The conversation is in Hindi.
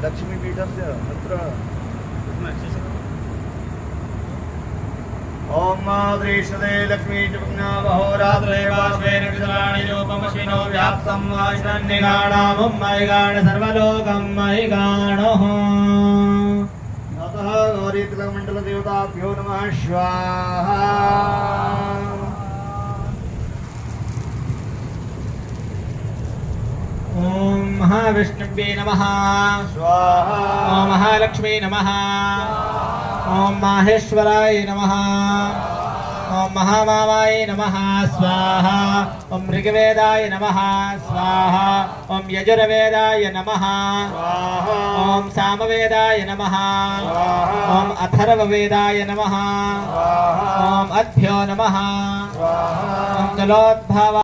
लक्ष्मीपीठस्य अत्र ओम दृश्यते लक्ष्मी चुग्ना बहोरात्रे वाश्वेन कृतराणि रूपमश्विनो व्याप्तं वाश्वन्निगाणामुं मयिगाण सर्वलोकं मयिगाणः अतः गौरीतिलकमण्डलदेवताभ्यो नमः स्वाहा ओम महाविष्णुवे नमः स्वाहा ओम महालक्ष्मी नमः ओम माहेश्वराय नमः ओम महामावाय नमः स्वाहा ओम ऋग्वेदाय नमः स्वाहा ओम यजुर्वेदाय नमः स्वाहा ओम सामवेदाय नमः स्वाहा ओम अथर्ववेदाय नमः स्वाहा ओम अभ्यो नमः स्वाहा ओम जलोद्भव